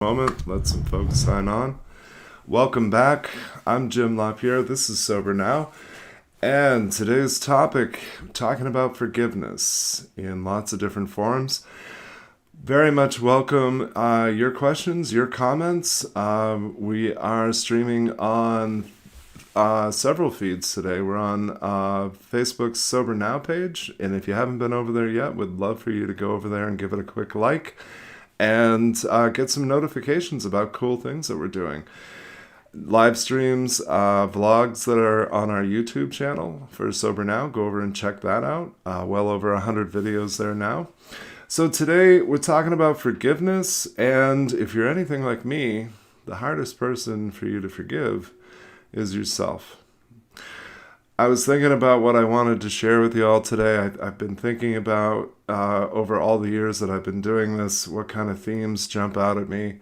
moment. Let some folks sign on. Welcome back. I'm Jim LaPierre. This is Sober Now. And today's topic, talking about forgiveness in lots of different forms. Very much welcome your questions, your comments. We are streaming on several feeds today. We're on Facebook's Sober Now page, and if you haven't been over there yet, would love for you to go over there and give it a quick like and get some notifications about cool things that we're doing. Live streams, vlogs that are on our YouTube channel for Sober Now. Go over and check that out. Well over 100 videos there now. So today we're talking about forgiveness, and if you're anything like me, the hardest person for you to forgive is yourself. I was thinking about what I wanted to share with you all today. I've been thinking about, over all the years that I've been doing this, what kind of themes jump out at me.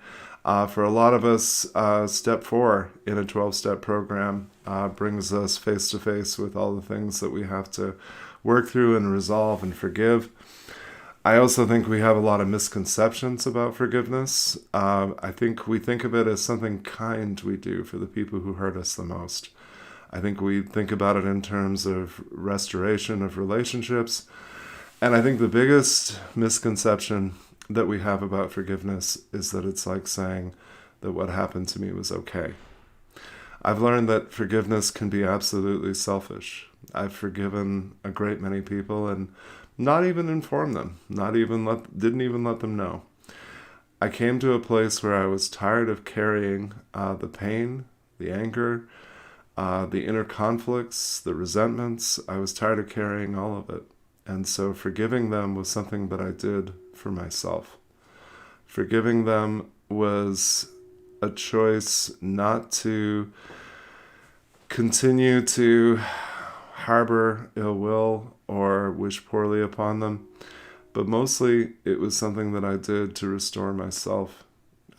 For a lot of us, step 4 in a 12-step program brings us face to face with all the things that we have to work through and resolve and forgive. I also think we have a lot of misconceptions about forgiveness. I think we think of it as something kind we do for the people who hurt us the most. I think we think about it in terms of restoration of relationships. And I think the biggest misconception that we have about forgiveness is that it's like saying that what happened to me was okay. I've learned that forgiveness can be absolutely selfish. I've forgiven a great many people and not even informed them, didn't even let them know. I came to a place where I was tired of carrying the pain, the anger, the inner conflicts, the resentments. I was tired of carrying all of it. And so forgiving them was something that I did for myself. Forgiving them was a choice not to continue to harbor ill will or wish poorly upon them, but mostly it was something that I did to restore myself.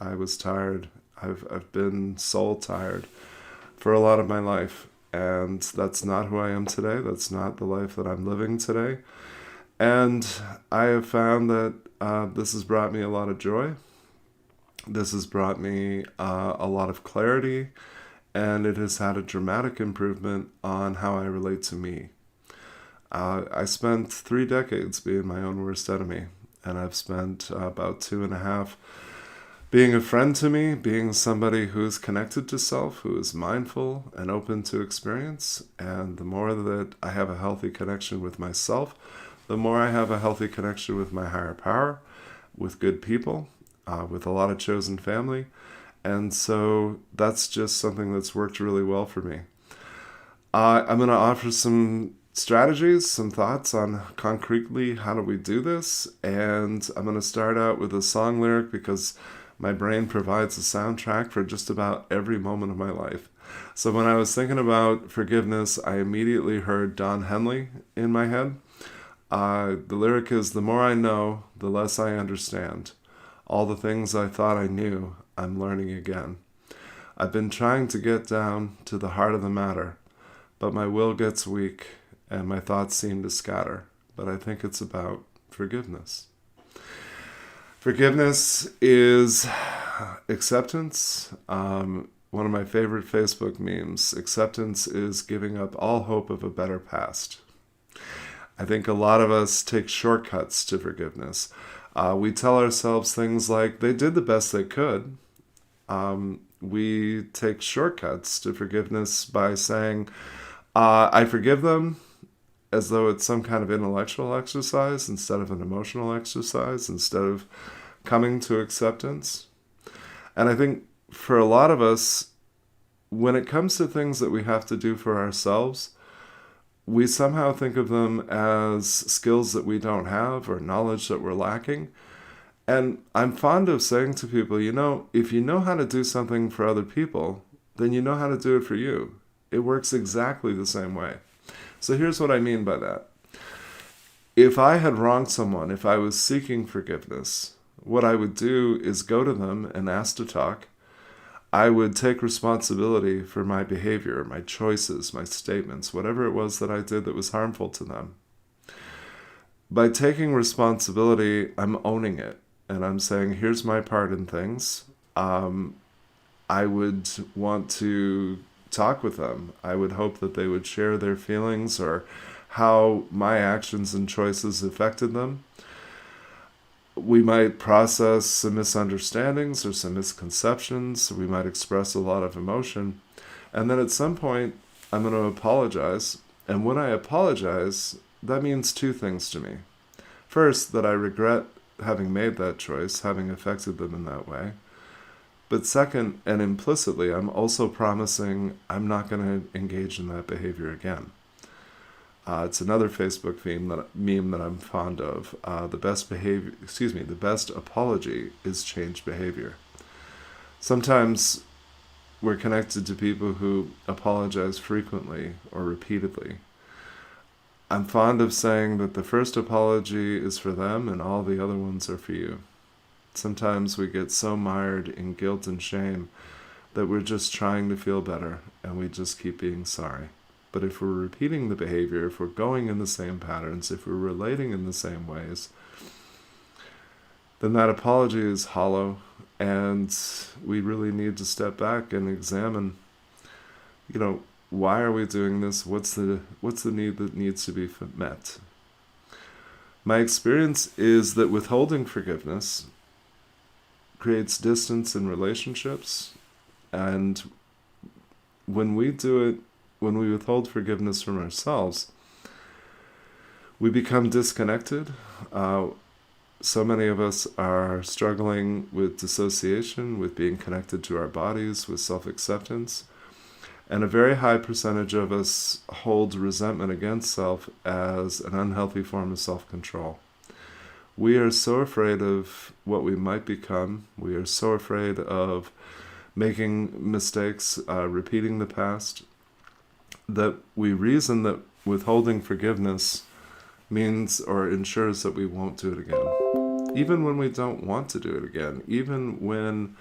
I was tired. I've been soul tired for a lot of my life, and that's not who I am today. That's not the life that I'm living today. And I have found that this has brought me a lot of joy. This has brought me a lot of clarity, and it has had a dramatic improvement on how I relate to me. I spent 3 decades being my own worst enemy, and I've spent about 2.5 being a friend to me, being somebody who is connected to self, who is mindful and open to experience. And the more that I have a healthy connection with myself, the more I have a healthy connection with my higher power, with good people, with a lot of chosen family. And so that's just something that's worked really well for me. I'm going to offer some strategies, some thoughts on concretely how do we do this. And I'm going to start out with a song lyric because my brain provides a soundtrack for just about every moment of my life. So when I was thinking about forgiveness, I immediately heard Don Henley in my head. The lyric is, "The more I know, the less I understand. All the things I thought I knew, I'm learning again. I've been trying to get down to the heart of the matter, but my will gets weak and my thoughts seem to scatter. But I think it's about forgiveness." Forgiveness is acceptance. One of my favorite Facebook memes, acceptance is giving up all hope of a better past. I think a lot of us take shortcuts to forgiveness. We tell ourselves things like, they did the best they could. We take shortcuts to forgiveness by saying, I forgive them, as though it's some kind of intellectual exercise instead of an emotional exercise, instead of coming to acceptance. And I think for a lot of us, when it comes to things that we have to do for ourselves, we somehow think of them as skills that we don't have or knowledge that we're lacking. And I'm fond of saying to people, if you know how to do something for other people, then you know how to do it for you. It works exactly the same way. So here's what I mean by that. If I had wronged someone, if I was seeking forgiveness, what I would do is go to them and ask to talk. I would take responsibility for my behavior, my choices, my statements, whatever it was that I did that was harmful to them. By taking responsibility, I'm owning it. And I'm saying, here's my part in things. I would want to talk with them. I would hope that they would share their feelings or how my actions and choices affected them. We might process some misunderstandings or some misconceptions. We might express a lot of emotion. And then at some point, I'm going to apologize. And when I apologize, that means two things to me. First, that I regret having made that choice, having affected them in that way. But second, and implicitly, I'm also promising I'm not going to engage in that behavior again. It's another Facebook meme that I'm fond of. The best apology is changed behavior. Sometimes we're connected to people who apologize frequently or repeatedly. I'm fond of saying that the first apology is for them and all the other ones are for you. Sometimes we get so mired in guilt and shame that we're just trying to feel better and we just keep being sorry. But if we're repeating the behavior, if we're going in the same patterns, if we're relating in the same ways, then that apology is hollow, and we really need to step back and examine, why are we doing this? What's the need that needs to be met? My experience is that withholding forgiveness creates distance in relationships, and when we withhold forgiveness from ourselves, we become disconnected. So many of us are struggling with dissociation, with being connected to our bodies, with self-acceptance. And a very high percentage of us hold resentment against self as an unhealthy form of self-control. We are so afraid of what we might become. We are so afraid of making mistakes, repeating the past, that we reason that withholding forgiveness means or ensures that we won't do it again. Even when we don't want to do it again, even when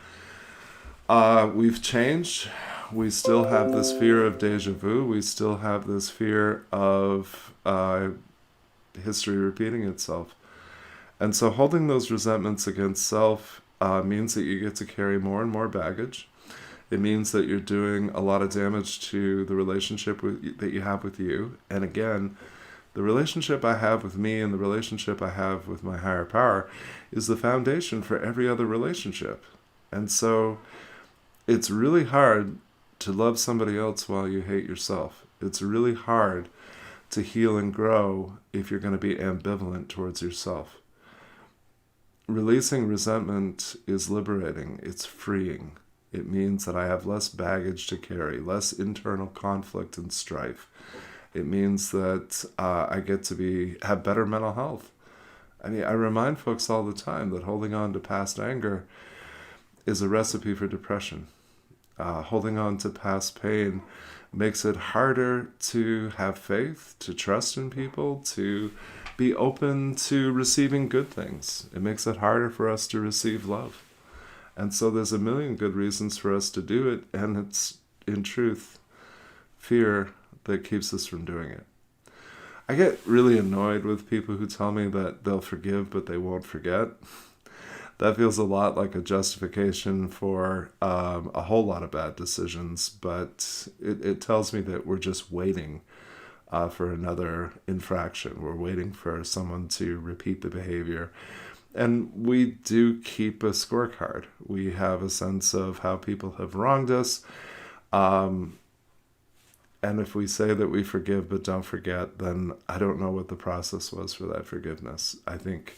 we've changed, we still have this fear of deja vu. We still have this fear of history repeating itself. And so holding those resentments against self means that you get to carry more and more baggage. It means that you're doing a lot of damage to the relationship that you have with you. And again, the relationship I have with me and the relationship I have with my higher power is the foundation for every other relationship. And so it's really hard to love somebody else while you hate yourself. It's really hard to heal and grow if you're going to be ambivalent towards yourself. Releasing resentment is liberating. It's freeing. It means that I have less baggage to carry, less internal conflict and strife. It means that I get to have better mental health. I remind folks all the time that holding on to past anger is a recipe for depression. Holding on to past pain makes it harder to have faith, to trust in people, to be open to receiving good things. It makes it harder for us to receive love. And so there's a million good reasons for us to do it, and it's, in truth, fear that keeps us from doing it. I get really annoyed with people who tell me that they'll forgive but they won't forget. That feels a lot like a justification for a whole lot of bad decisions, but it tells me that we're just waiting for another infraction. We're waiting for someone to repeat the behavior. And we do keep a scorecard. We have a sense of how people have wronged us. And if we say that we forgive but don't forget, then I don't know what the process was for that forgiveness. I think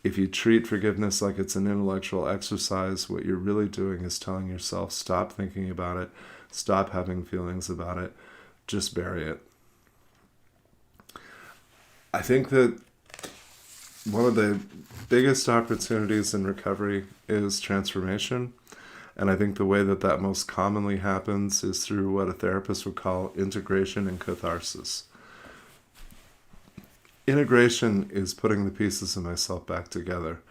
if you treat forgiveness like it's an intellectual exercise, what you're really doing is telling yourself, stop thinking about it, stop having feelings about it, just bury it. I think that one of the biggest opportunities in recovery is transformation. And I think the way that most commonly happens is through what a therapist would call integration and catharsis. Integration is putting the pieces of myself back together.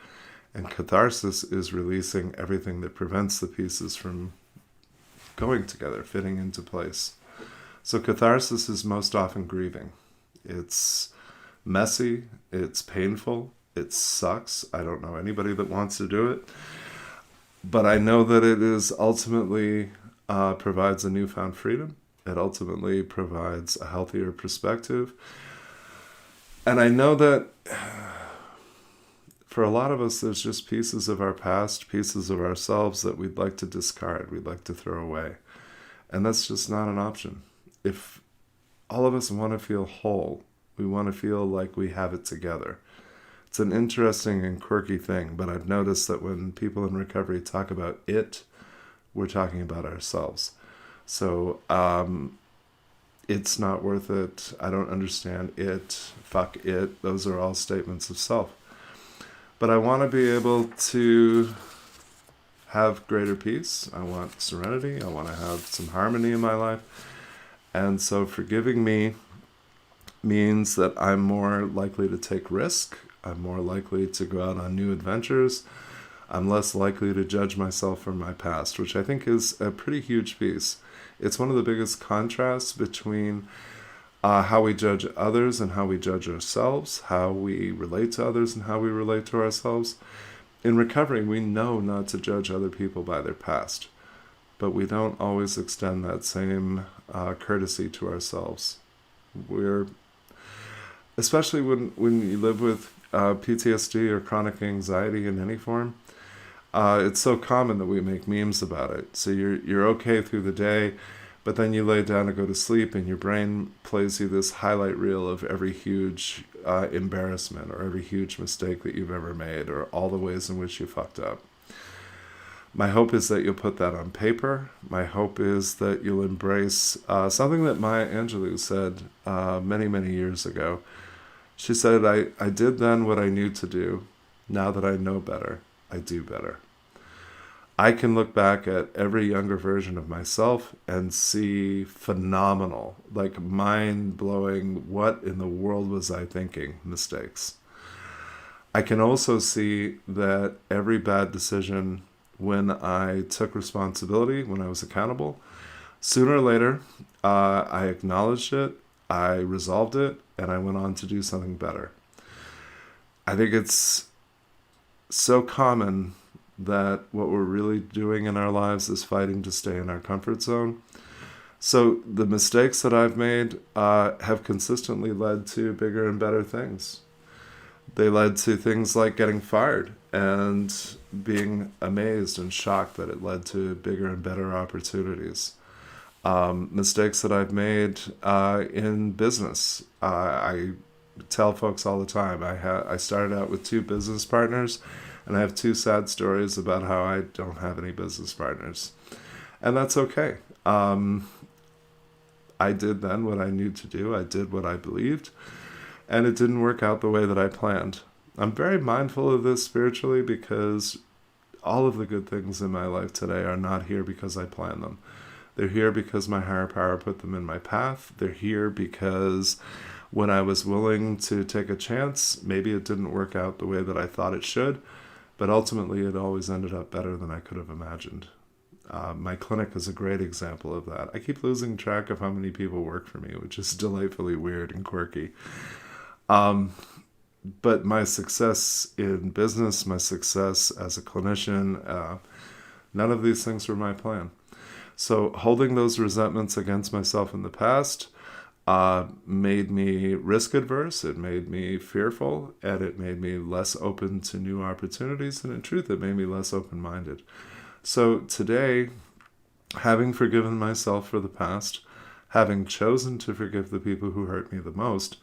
And catharsis is releasing everything that prevents the pieces from going together, fitting into place. So catharsis is most often grieving. It's messy, it's painful, it sucks. I don't know anybody that wants to do it. But I know that it is ultimately provides a newfound freedom. It ultimately provides a healthier perspective. And I know that for a lot of us, there's just pieces of our past, pieces of ourselves that we'd like to discard, we'd like to throw away. And that's just not an option. If all of us want to feel whole, we want to feel like we have it together. It's an interesting and quirky thing, but I've noticed that when people in recovery talk about it, we're talking about ourselves. So it's not worth it. I don't understand it. Fuck it. Those are all statements of self. But I want to be able to have greater peace. I want serenity. I want to have some harmony in my life. And so forgiving me means that I'm more likely to take risk. I'm more likely to go out on new adventures. I'm less likely to judge myself from my past, which I think is a pretty huge piece. It's one of the biggest contrasts between how we judge others and how we judge ourselves, how we relate to others and how we relate to ourselves. In recovery, we know not to judge other people by their past, but we don't always extend that same courtesy to ourselves. Especially when you live with PTSD or chronic anxiety in any form, it's so common that we make memes about it. So you're okay through the day, but then you lay down to go to sleep and your brain plays you this highlight reel of every huge embarrassment or every huge mistake that you've ever made or all the ways in which you fucked up. My hope is that you'll put that on paper. My hope is that you'll embrace something that Maya Angelou said many, many years ago. She said, I did then what I knew to do. Now that I know better, I do better. I can look back at every younger version of myself and see phenomenal, like mind-blowing, what in the world was I thinking mistakes. I can also see that every bad decision, when I took responsibility, when I was accountable, sooner or later, I acknowledged it, I resolved it, and I went on to do something better. I think it's so common that what we're really doing in our lives is fighting to stay in our comfort zone. So the mistakes that I've made have consistently led to bigger and better things. They led to things like getting fired and being amazed and shocked that it led to bigger and better opportunities. Mistakes that I've made in business. I tell folks all the time, I started out with 2 business partners, and I have 2 sad stories about how I don't have any business partners. And that's okay. I did then what I knew to do. I did what I believed, and it didn't work out the way that I planned. I'm very mindful of this spiritually because all of the good things in my life today are not here because I planned them. They're here because my higher power put them in my path. They're here because when I was willing to take a chance, maybe it didn't work out the way that I thought it should, but ultimately it always ended up better than I could have imagined. My clinic is a great example of that. I keep losing track of how many people work for me, which is delightfully weird and quirky. But my success in business, my success as a clinician, none of these things were my plan. So holding those resentments against myself in the past made me risk adverse, it made me fearful, and it made me less open to new opportunities, and in truth, it made me less open-minded. So today, having forgiven myself for the past, having chosen to forgive the people who hurt me the most,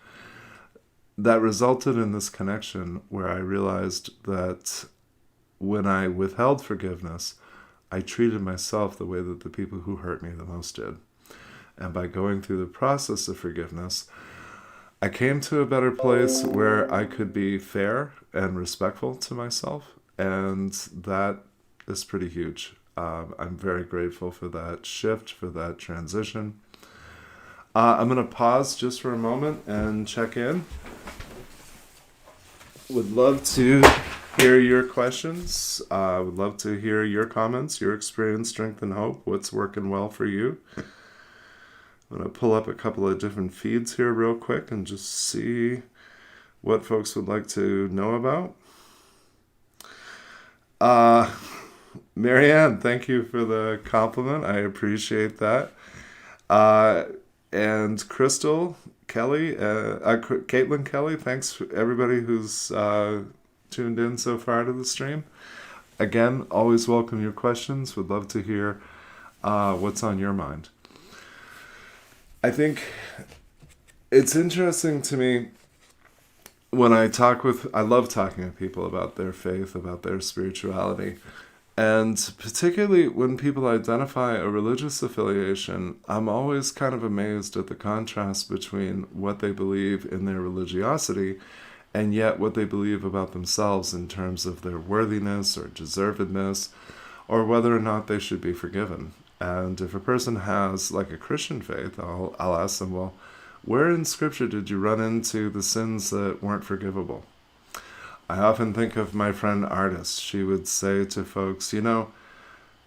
that resulted in this connection where I realized that when I withheld forgiveness, I treated myself the way that the people who hurt me the most did. And by going through the process of forgiveness, I came to a better place where I could be fair and respectful to myself. And that is pretty huge. I'm very grateful for that shift, for that transition. I'm going to pause just for a moment and check in. Would love to hear your questions. Would love to hear your comments, your experience, strength, and hope. What's working well for you? I'm going to pull up a couple of different feeds here real quick and just see what folks would like to know about. Marianne, thank you for the compliment. I appreciate that. Uh, and Crystal Kelly, Caitlin Kelly, thanks for everybody who's tuned in so far to the stream. Again, always welcome your questions. Would love to hear what's on your mind. I think it's interesting to me when I love talking to people about their faith, about their spirituality. And particularly when people identify a religious affiliation, I'm always kind of amazed at the contrast between what they believe in their religiosity and yet what they believe about themselves in terms of their worthiness or deservedness or whether or not they should be forgiven. And if a person has like a Christian faith, I'll ask them, well, where in Scripture did you run into the sins that weren't forgivable? I often think of my friend Artis. She would say to folks,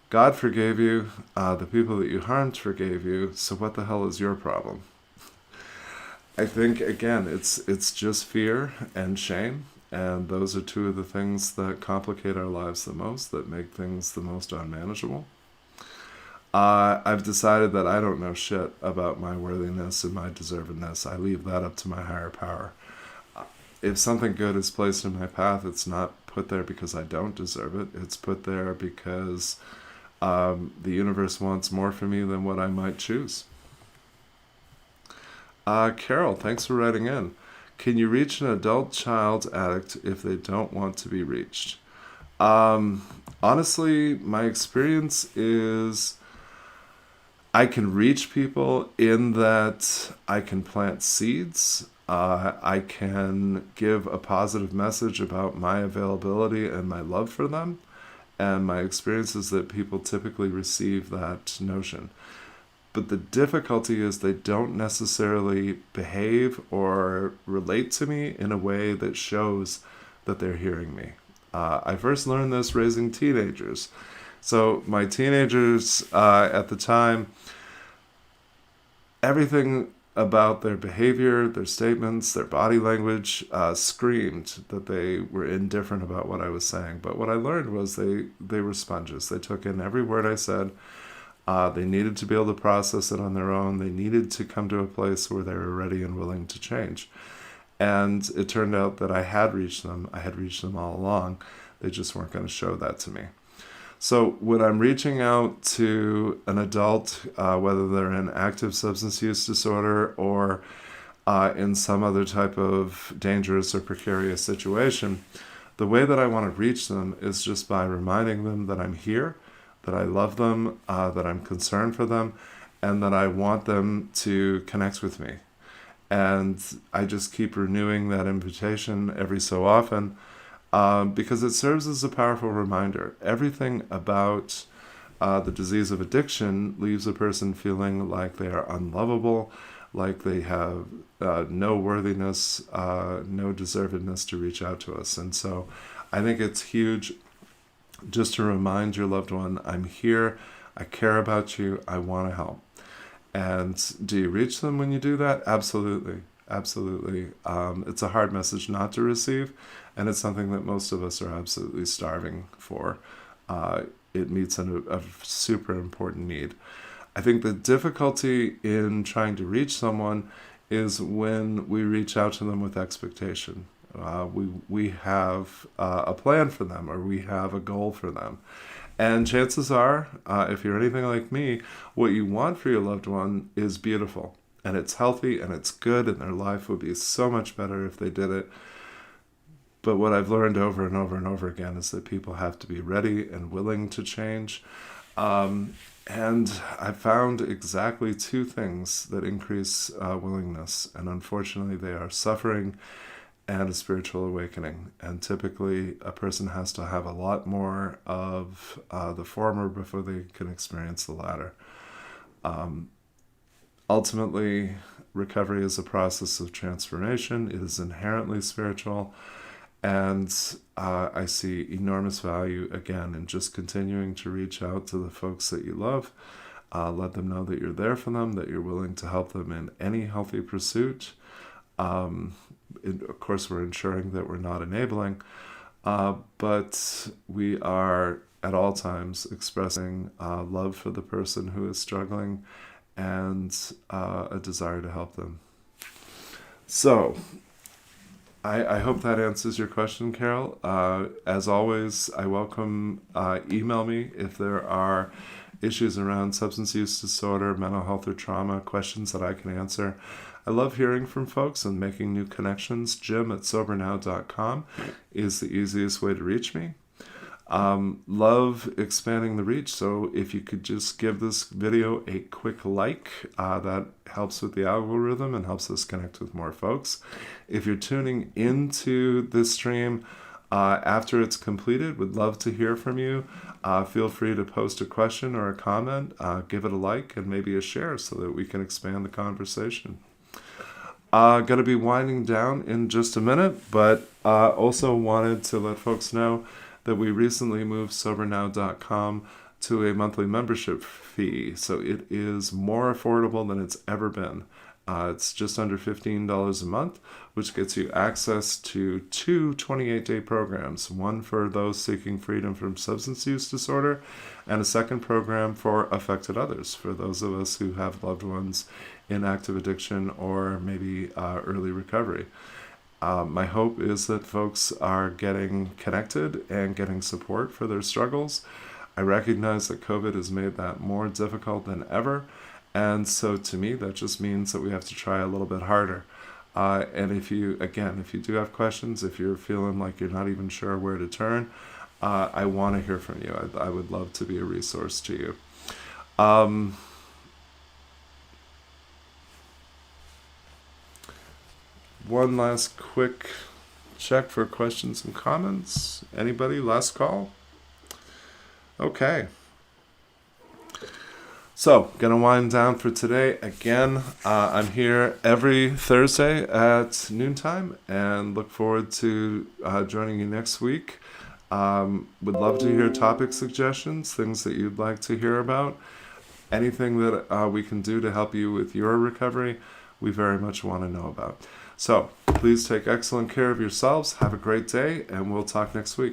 God forgave you, the people that you harmed forgave you, so what the hell is your problem? I think, again, it's just fear and shame, and those are two of the things that complicate our lives the most, that make things the most unmanageable. I've decided that I don't know shit about my worthiness and my deservedness. I leave that up to my higher power. If something good is placed in my path, it's not put there because I don't deserve it. It's put there because the universe wants more for me than what I might choose. Carol, thanks for writing in. Can you reach an adult child addict if they don't want to be reached? Honestly, my experience is I can reach people in that I can plant seeds. I can give a positive message about my availability and my love for them. And my experience is that people typically receive that notion. But the difficulty is they don't necessarily behave or relate to me in a way that shows that they're hearing me. I first learned this raising teenagers. So my teenagers at the time, everything about their behavior, their statements, their body language screamed that they were indifferent about what I was saying. But what I learned was they were sponges. They took in every word I said. They needed to be able to process it on their own. They needed to come to a place where they were ready and willing to change. And it turned out that I had reached them. I had reached them all along. They just weren't going to show that to me. So when I'm reaching out to an adult, whether they're in active substance use disorder or in some other type of dangerous or precarious situation, the way that I want to reach them is just by reminding them that I'm here, that I love them, that I'm concerned for them, and that I want them to connect with me. And I just keep renewing that invitation every so often. Because it serves as a powerful reminder. Everything about the disease of addiction leaves a person feeling like they are unlovable, like they have no worthiness, no deservedness to reach out to us. And so I think it's huge just to remind your loved one, I'm here, I care about you, I want to help. And do you reach them when you do that? Absolutely. Absolutely. It's a hard message not to receive, and it's something that most of us are absolutely starving for. It meets a super important need. I think the difficulty in trying to reach someone is when we reach out to them with expectation. We have a plan for them, or we have a goal for them. And chances are, if you're anything like me, what you want for your loved one is beautiful. And it's healthy and it's good, and their life would be so much better if they did it. But what I've learned over and over and over again is that people have to be ready and willing to change. And I found exactly two things that increase willingness. And unfortunately, they are suffering and a spiritual awakening. And typically, a person has to have a lot more of the former before they can experience the latter. Ultimately, recovery is a process of transformation. It is inherently spiritual. And I see enormous value, again, in just continuing to reach out to the folks that you love. Let them know that you're there for them, that you're willing to help them in any healthy pursuit. Of course, we're ensuring that we're not enabling. But we are at all times expressing love for the person who is struggling and a desire to help them. So, I hope that answers your question, Carol. As always, I welcome email me if there are issues around substance use disorder, mental health, or trauma, questions that I can answer. I love hearing from folks and making new connections. Jim@sobernow.com is the easiest way to reach me. Love expanding the reach, so if you could just give this video a quick like, that helps with the algorithm and helps us connect with more folks. If you're tuning into this stream after it's completed, would love to hear from you. Feel free to post a question or a comment, give it a like and maybe a share so that we can expand the conversation. Going to be winding down in just a minute, but also wanted to let folks know that we recently moved SoberNow.com to a monthly membership fee. So it is more affordable than it's ever been. It's just under $15 a month, which gets you access to 2 28-day programs, one for those seeking freedom from substance use disorder, and a second program for affected others, for those of us who have loved ones in active addiction or maybe early recovery. My hope is that folks are getting connected and getting support for their struggles. I recognize that COVID has made that more difficult than ever. And so to me, that just means that we have to try a little bit harder. And if you do have questions, if you're feeling like you're not even sure where to turn, I want to hear from you. I would love to be a resource to you. One last quick check for questions and comments. Anybody? Last call? Okay. So, gonna wind down for today. Again, I'm here every Thursday at noontime and look forward to joining you next week. Would love to hear topic suggestions, things that you'd like to hear about. Anything that we can do to help you with your recovery, we very much want to know about. So, please take excellent care of yourselves. Have a great day, and we'll talk next week.